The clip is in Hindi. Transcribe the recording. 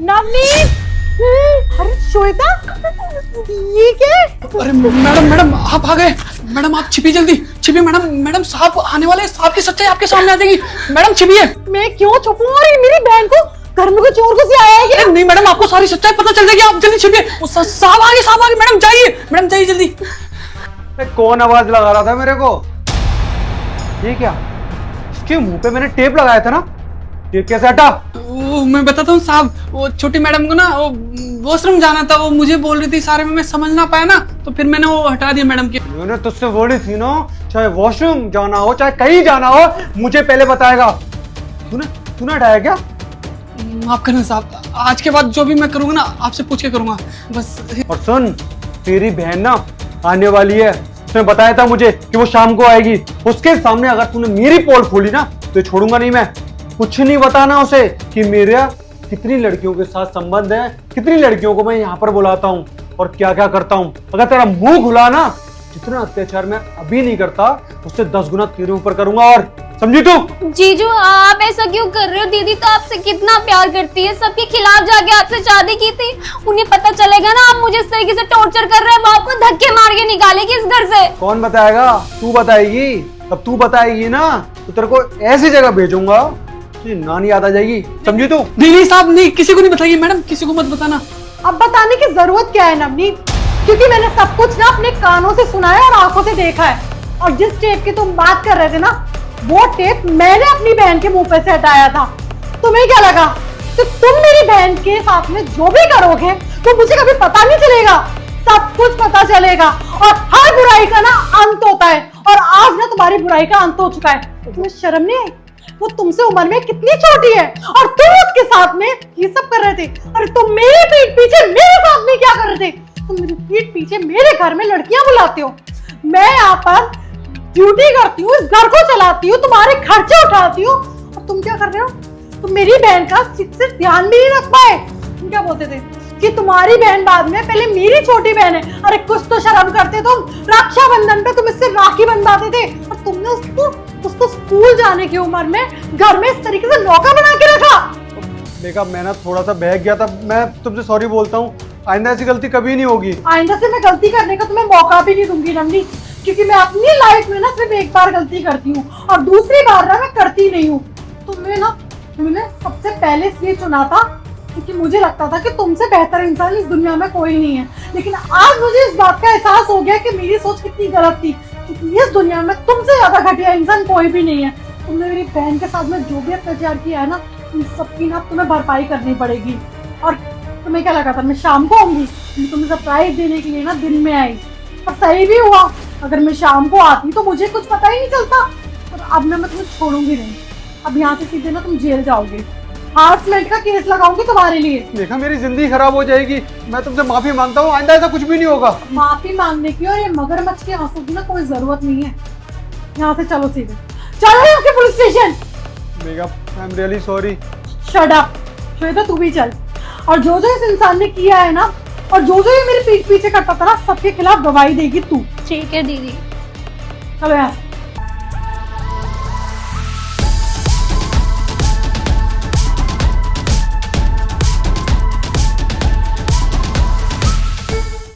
नवनीत, अरे श्वेता, ये क्या? अरे मैडम मैडम आप आ गए। मैडम आप छिपिए, जल्दी छिपिए। मैडम मैडम सांप आने वाले हैं, सांप की सच्चाई आपके सामने आ जाएगी। मैडम छिपिए। मैं क्यों छुपूं? अरे मेरी बहन को घर में कोई चोर घुस आया है क्या? नहीं मैडम, आपको सारी सच्चाई पता चल जाएगी, आप जल्दी छिपिए। वो सांप आ गए। मैडम जाइए, मैडम जाइए जल्दी। कौन आवाज लगा रहा था मेरे को? ये क्या? इसके मुंह पे मैंने टेप लगाया था ना, ये कैसे हटा? वो मैं बताता हूँ साहब, वो छोटी मैडम को ना वो वॉशरूम जाना था, वो मुझे बोल रही थी सारे में, मैं समझ ना पाया ना, तो फिर मैंने वो हटा दिया मैडम की। मैंने तुझसे बोली थी ना, चाहे वॉशरूम जाना हो चाहे कहीं जाना हो, मुझे पहले बताएगा। तूने हटाया क्या? माफ करना साहब, आज के बाद जो भी मैं करूंगा ना आपसे पूछ के करूंगा बस। और सुन, तेरी बहन ना आने वाली है, उसने बताया था मुझे कि वो शाम को आएगी। उसके सामने अगर तूने मेरी पोल खोली ना तो छोड़ूंगा नहीं मैं। कुछ नहीं बताना उसे कि मेरा कितनी लड़कियों के साथ संबंध है, कितनी लड़कियों को मैं यहाँ पर बुलाता हूँ और क्या क्या करता हूँ। अगर तेरा मुंह खुला ना, जितना अत्याचार मैं अभी नहीं करता उससे 10 गुना तेरे ऊपर करूंगा। और समझी तू? जीजू आप ऐसा क्यों कर रहे हो? दीदी तो आपसे कितना प्यार करती है, सबके खिलाफ जाके आपसे शादी की थी। उन्हें पता चलेगा ना आप मुझे इस तरीके से टॉर्चर कर रहे हैं, वो आपको धक्के मार के निकालेगी इस घर से। कौन बताएगा? तू बताएगी। अब तू बताएगी ना तो तेरे को ऐसी जगह भेजूंगा कि नानी याद आ जाएगी। समझी तू? नहीं साहब नहीं, किसी को नहीं बताइए मैडम, किसी को मत बताना। अब बताने की जरूरत क्या है नवनीत? क्योंकि मैंने सब कुछ ना अपने कानों से सुना है और आंखों से देखा है। और जिस टेप की तुम बात कर रहे थे ना, वो टेप मैंने अपनी बहन के मुंह पे से हटाया था। तुम्हें क्या लगा तो तुम मेरी बहन के साथ में जो भी करोगे तो मुझे कभी पता नहीं चलेगा? सब कुछ पता चलेगा और हर बुराई का ना अंत होता है। और आज ना तुम्हारी बुराई का अंत हो चुका है। तुम्हें शर्म नहीं आई? वो तुमसे उम्र में कितनी छोटी है और तुम उसके साथ में ये सब कर रहे थे। अरे तुम मेरे पीठ पीछे मेरे साथ में क्या कर रहे थे? तुम मेरी पीठ पीछे मेरे घर में लड़कियां बुलाते हो। मैं यहाँ पर ड्यूटी करती हूँ, इस घर को चलाती हूँ, तुम्हारे खर्चे उठाती हूँ, और तुम क्या कर रहे हो? तुम मेरी बहन का सिर्फ ध्यान भी नहीं रख पाए। तुम क्या बोलते थे कि तुम्हारी बहन बाद में, पहले मेरी छोटी बहन है। अरे कुछ तो शर्म करते तुम। रक्षाबंधन पे तुम इससे राखी बंधवाते थे और तुमने उसको स्कूल जाने की उम्र में घर में इस तरीके से नौका बना के रखा। देखा, मैं ना थोड़ा सा बहक गया था। मैं तुमसे सॉरी बोलता हूँ, आइंदा ऐसी गलती कभी नहीं होगी। आइंदा से मैं गलती करने का तुम्हें मौका भी नहीं दूंगी नवनीत, क्योंकि मैं अपनी लाइफ में ना सिर्फ एक बार गलती करती हूँ और दूसरी बार ना मैं करती नहीं हूँ। तुमने सबसे पहले इसलिए चुना था क्योंकि मुझे लगता था कि तुमसे बेहतर इंसान इस दुनिया में कोई नहीं है। लेकिन आज मुझे इस बात का एहसास हो गया कि मेरी सोच कितनी गलत थी, क्योंकि इस दुनिया में तुमसे ज्यादा घटिया इंसान कोई भी नहीं है। तुमने मेरी बहन के साथ में जो भी अत्याचार किया है ना, उन सबकी ना तुम्हें भरपाई करनी पड़ेगी। और तुम्हें क्या लगा था मैं शाम को आऊंगी? तुम्हें सरप्राइज देने के लिए ना दिन में आई, और सही भी हुआ। अगर मैं शाम को आती तो मुझे कुछ पता ही नहीं चलता। और अब ना मैं तुम्हें छोड़ूंगी नहीं। अब यहाँ से सीधे ना तुम जेल जाओगे। हार्समेंट का केस लगाऊंगी तुम्हारे लिए। देखा, मेरी जिंदगी खराब हो जाएगी। मैं तुमसे माफी मांगता हूँ, आइंदा ऐसा कुछ भी नहीं होगा। माफी मांगने की और ये मगरमच्छ के आंसू की ना कोई जरूरत नहीं है। यहाँ से चलो, सीधे चलो यहाँ से police station. Mega, I am really sorry. Shut up Shweta, तू भी चल। और जो जो इस इंसान ने किया है ना, और जो जो ये मेरे पीठ पीछे करता था ना, सबके खिलाफ गवाही देगी तू। ठीक है दीदी। चलो यहाँ।